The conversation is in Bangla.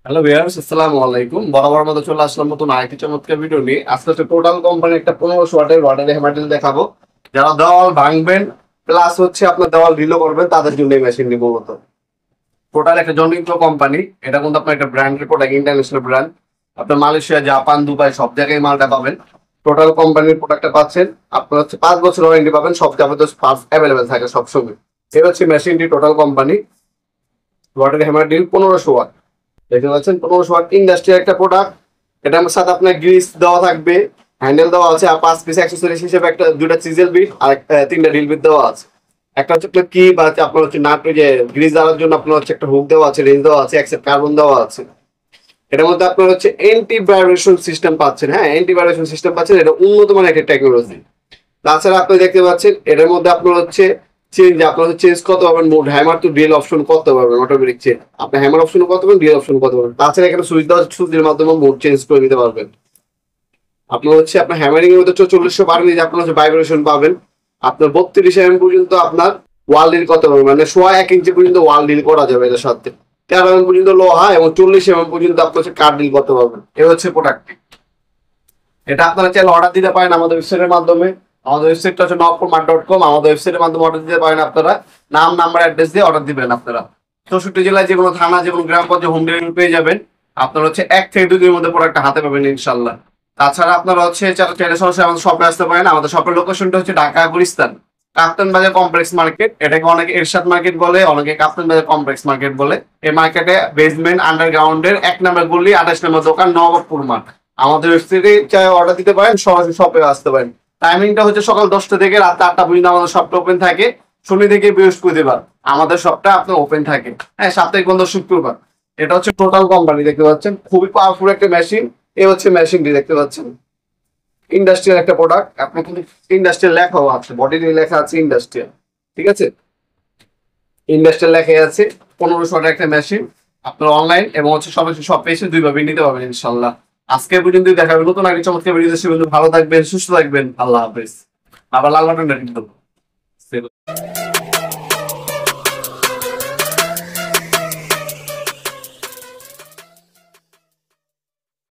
হ্যালো ভিউয়ার্স, আসসালামু আলাইকুম। বরাবর মতো চলে আসলাম নতুন আরেকটি চমৎকার ভিডিও নিয়ে। আজকে হচ্ছে টোটাল কোম্পানি একটা 1500 ওয়াটের ওয়াটার হ্যামার ড্রিল দেখাবো। যারা দেওয়াল ভাঙবেন প্লাস হচ্ছে আপনার দেওয়াল ড্রিলও করবেন তাদের জন্য এই মেশিনটি মূলত। টোটাল একটা জনপ্রিয় কোম্পানি, এটা কিন্তু আপনার একটা ব্র্যান্ডের প্রোডাক্ট, ইন্টারন্যাশনাল ব্র্যান্ড। আপনার মালয়েশিয়া, জাপান, দুবাই সব জায়গায় মালটা পাবেন। টোটাল কোম্পানির প্রোডাক্টটা পাচ্ছেন আপনার হচ্ছে 5 বছর ওয়ারেন্টি পাবেন, সব যাবতীয় পার্টস অ্যাভেলেবেল থাকে সবসময়। এই হচ্ছে মেশিনটি total company water hammer drill 1500 watt. দেখতে পাচ্ছেন 1500 ওয়াট ইন্ডাস্ট্রিয়াল একটা প্রোডাক্ট। এটার সাথে আপনার গ্রিস দেওয়া থাকবে, হ্যান্ডেল দেওয়া আছে, আর 5 পিস অ্যাক্সেসরিজ হিসেবে একটা দুইটা চিজেল বিট আর 3টা ড্রিল বিট দেওয়া আছে। একটা হচ্ছে আপনার কি বা আপনার হচ্ছে নাট যে গ্রিস দেওয়ার জন্য আপনার হচ্ছে একটা হুক দেওয়া আছে, রেঞ্জ দেওয়া আছে, অ্যাক্সেপ্ট কার্বন দেওয়া আছে। এটার মধ্যে আপনার হচ্ছে অ্যান্টি ভাইব্রেশন সিস্টেম পাচ্ছেন। হ্যাঁ, অ্যান্টি ভাইব্রেশন সিস্টেম পাচ্ছেন, এটা উন্নত মানের একটা টেকনোলজি। তাছাড়া আপনি দেখতে পাচ্ছেন এটার মধ্যে আপনার হচ্ছে চেঞ্জ করতে পারবেন mode, hammer to drill option করতে পারবেন, অটোমেটিক চেঞ্জ। আপনি হ্যামার অপশন করতে পারবেন, ড্রিল অপশন করতে পারবেন। তাছাড়া এখানে সুইচ দেওয়া, সুইচের মাধ্যমে মোড চেঞ্জ করে দিতে পারবেন। আপনার হচ্ছে আপনার হ্যামারিং এর মধ্যে 4400 পার মিনিট আপনার হচ্ছে ভাইব্রেশন পাবেন। আপনার 32 পর্যন্ত আপনার ওয়াল ডিল করতে পারবেন, মানে 1.5 ইঞ্চি পর্যন্ত ওয়াল ডিল করা যাবে এটার সাথে। 13 পর্যন্ত লোহা এবং 40 পর্যন্ত আপনার হচ্ছে কাঠ ডিল করতে পারবেন। এ হচ্ছে প্রোডাক্টটি। এটা আপনারা চাইলে অর্ডার দিতে পারেন আমাদের ওয়েবসাইটের মাধ্যমে। আমাদের ওয়েবসাইটটা হচ্ছে nopformart.com। আমাদের ওয়েবসাইটের মাধ্যমে অর্ডার দিতে পারেন। আপনারা নাম, নাম্বার, অ্যাড্রেস দিয়ে অর্ডার দিবেন। আপনারা 64 জেলায় যে কোনো থানা, যে কোনো গ্রাম পর্যায়ে হোম ডেলিভারি পেয়ে যাবেন। আপনারা হচ্ছে 1 থেকে 2 দিনের মধ্যে প্রোডাক্টটা হাতে পাবেন ইনশাল্লাহ। তাছাড়া আপনারা হচ্ছে চাইলে সরাসরি আমাদের শপে আসতে পারেন। আমাদের শপের লোকেশনটা হচ্ছে ঢাকা গুলিস্তান, কাপ্তান বাজার কমপ্লেক্স মার্কেট। এটাকে অনেকে এরশাদ মার্কেট বলে, অনেকে কাপ্তান বাজার কমপ্লেক্স মার্কেট বলে। এই মার্কেটে বেসমেন্ট আন্ডারগ্রাউন্ডের 1 নম্বর গলি, 28 নম্বর দোকান, নবাবপুর মাঠ। আমাদের ওয়েবসাইটে চাই অর্ডার দিতে পারেন, সরাসরি শপে আসতে পারেন। টাইমিংটা হচ্ছে সকাল 10টা থেকে রাত 8টা পর্যন্ত আমাদের শপটা ওপেন থাকে। শনি থেকে বৃহস্পতিবার আমাদের শপটা আপনার ওপেন থাকে। হ্যাঁ, সাপ্তাহিক বন্ধ শুক্রবার। এটা হচ্ছে টোটাল কোম্পানি, দেখতে পাচ্ছেন খুবই পাওয়ারফুল একটা মেশিন। এই হচ্ছে মেশিনটি, দেখতে পাচ্ছেন ইন্ডাস্ট্রিয়াল একটা প্রোডাক্ট। আপনার কিন্তু ইন্ডাস্ট্রিয়াল লেখাও আছে, বডি লেখা আছে ইন্ডাস্ট্রিয়াল, ঠিক আছে। ইন্ডাস্ট্রিয়াল লেখা আছে। 1500 ওয়াটের একটা মেশিন। আপনার অনলাইন এবং হচ্ছে সরাসরি শপ এসে দুইভাবে নিতে পারবেন ইনশাল্লাহ। আজকে পর্যন্ত দেখা হবে নতুন আগে চমৎকার ভিডিও দেশে। ভালো থাকবেন, সুস্থ থাকবেন, আল্লাহ হাফেজ। আবার লাল বাটনটা টিপে দেবো।